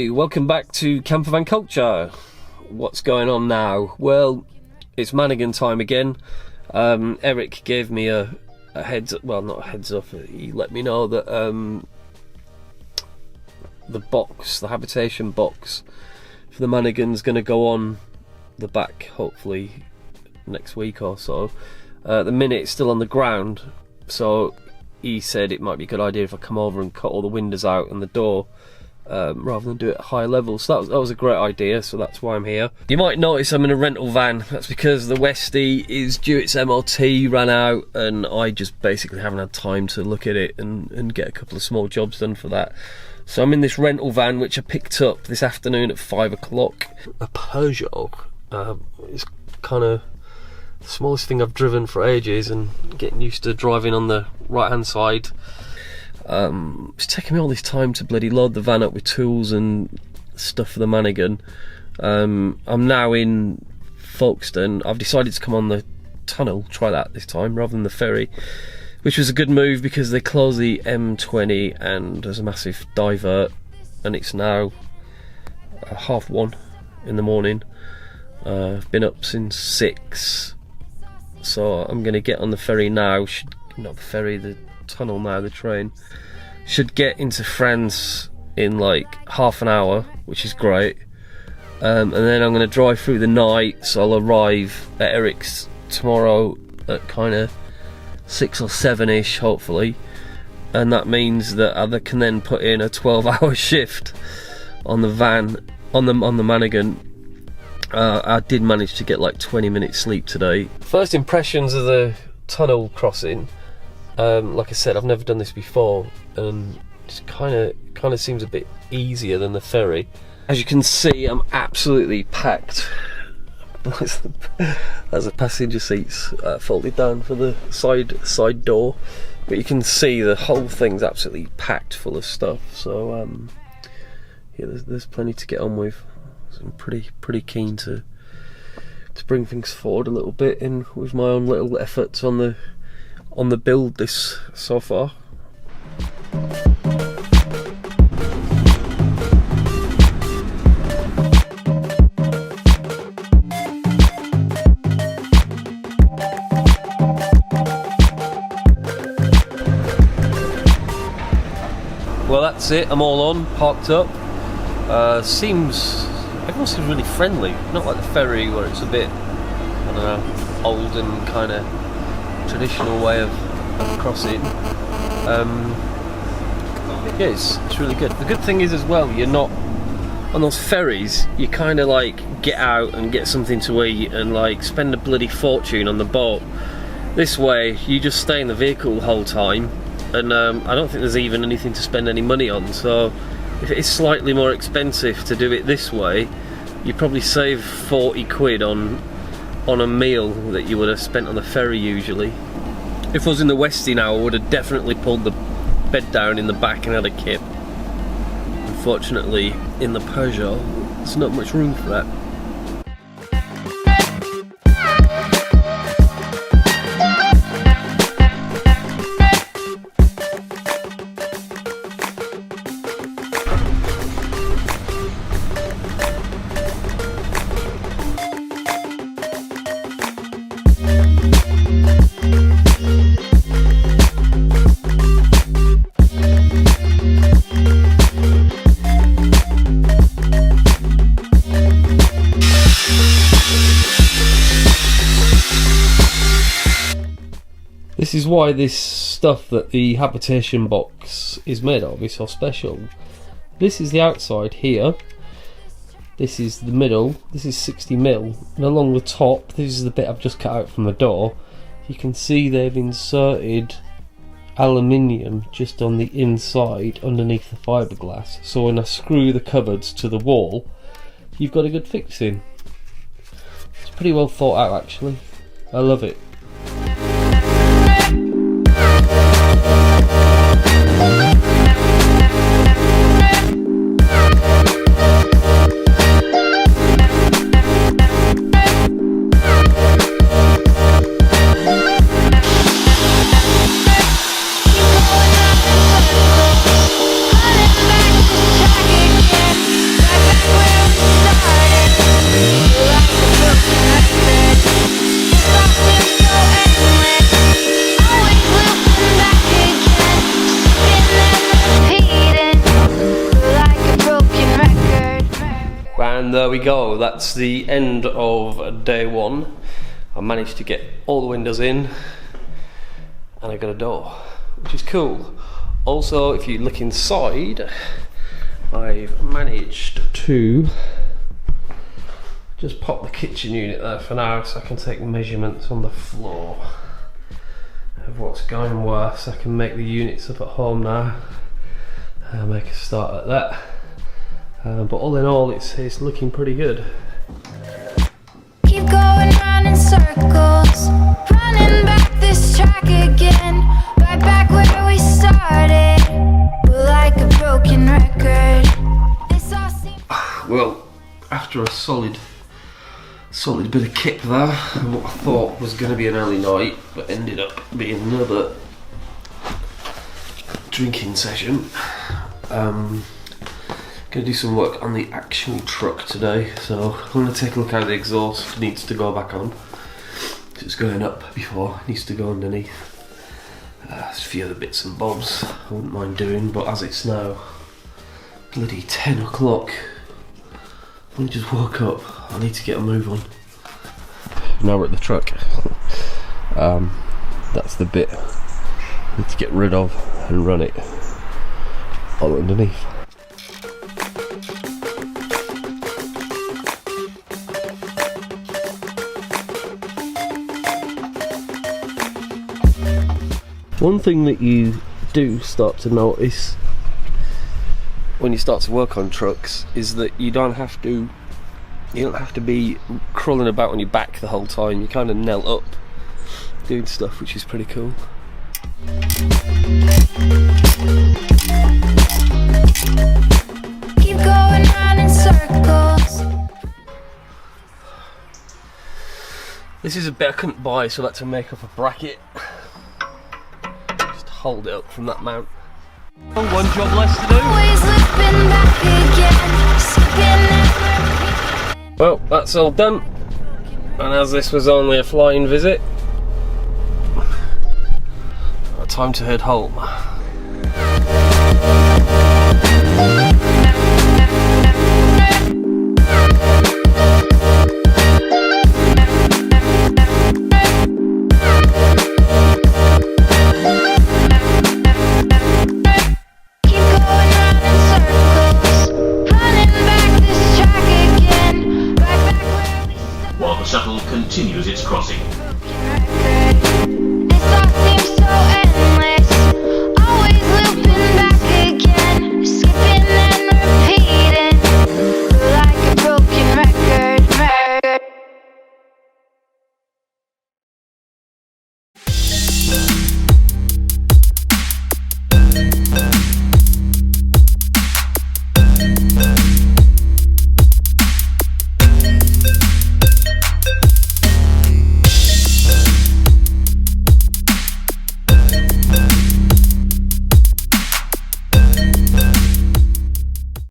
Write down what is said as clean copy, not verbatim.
Hey, welcome back to Campervan Culture. What's going on now? Well, it's Managon time again. Eric gave me a heads up, well, not a heads up, he let me know that the habitation box for the Managon's going to go on the back, hopefully next week or so. At the minute it's still on the ground, so he said it might be a good idea if I come over and cut all the windows out and the door, rather than do it at high level. So that was a great idea, so that's why I'm here. You might notice I'm in a rental van. That's because the Westie is due its MOT, ran out, and I just basically haven't had time to look at it and get a couple of small jobs done for that. So I'm in this rental van which I picked up this afternoon at 5 o'clock. A Peugeot. It's kind of the smallest thing I've driven for ages, and getting used to driving on the right hand side. It's taking me all this time to bloody load the van up with tools and stuff for the Managon. I'm now in Folkestone. I've decided to come on the tunnel, try that this time rather than the ferry, which was a good move because they closed the M20 and there's a massive divert, and it's now 1:30 in the morning. I've been up since 6, so I'm going to get on the ferry now. Not the ferry, the tunnel now, the train. Should get into France in like half an hour, which is great. And then I'm going to drive through the night, so I'll arrive at Eric's tomorrow at kind of 6 or 7ish, hopefully. And that means that I can then put in a 12-hour shift on the van, on the Managon. I did manage to get like 20 minutes sleep today. First impressions of the tunnel crossing. Like I said, I've never done this before, and it kind of seems a bit easier than the ferry. As you can see, I'm absolutely packed. As the passenger seats folded down for the side door, but you can see the whole thing's absolutely packed full of stuff. So yeah, there's plenty to get on with. So I'm pretty keen to bring things forward a little bit in with my own little efforts on the build this so far. Well, that's it, I'm all on, parked up. Everyone seems really friendly, not like the ferry where it's a bit, I don't know, old and kind of traditional way of crossing. Yeah, it's really good. The good thing is as well, you're not on those ferries, you kind of like get out and get something to eat and like spend a bloody fortune on the boat. This way you just stay in the vehicle the whole time, and I don't think there's even anything to spend any money on. So if it is slightly more expensive to do it this way, you probably save 40 quid on a meal that you would have spent on the ferry usually. If I was in the Westie now, I would have definitely pulled the bed down in the back and had a kip. Unfortunately, in the Peugeot, there's not much room for that. This is why this stuff that the habitation box is made of is so special. This is the outside here, this is the middle, this is 60mm, and along the top, this is the bit I've just cut out from the door, you can see they've inserted aluminium just on the inside underneath the fiberglass, so when I screw the cupboards to the wall, you've got a good fixing. It's pretty well thought out actually, I love it. Back, And there we go, that's the end of day one. I managed to get all the windows in and I got a door, which is cool. Also, if you look inside, I've managed to just pop the kitchen unit there for now so I can take measurements on the floor of what's going where, so I can make the units up at home now. I'll make a start at that. But all in all, it's looking pretty good. Keep going round in circles, running back this track again, right back where we started. We're like a broken record. This all seems Well, after a solid bit of kip there, and what I thought was going to be an early night, but ended up being another drinking session. Going to do some work on the actual truck today, so I'm going to take a look how the exhaust needs to go back on. It's going up before, it needs to go underneath. There's a few other bits and bobs I wouldn't mind doing, but as it's now bloody 10 o'clock, I just woke up, I need to get a move on. Now we're at the truck. That's the bit I need to get rid of and run it all underneath. One thing that you do start to notice when you start to work on trucks is that you don't have to be crawling about on your back the whole time. You kind of knelt up doing stuff, which is pretty cool. keep going round in circles. This is a bit I couldn't buy, so I had to make up a bracket. Just hold it up from that mount. Oh, one job less to do. Always looping back again, skipping and repeating. Well, that's all done. And as this was only a flying visit, time to head home.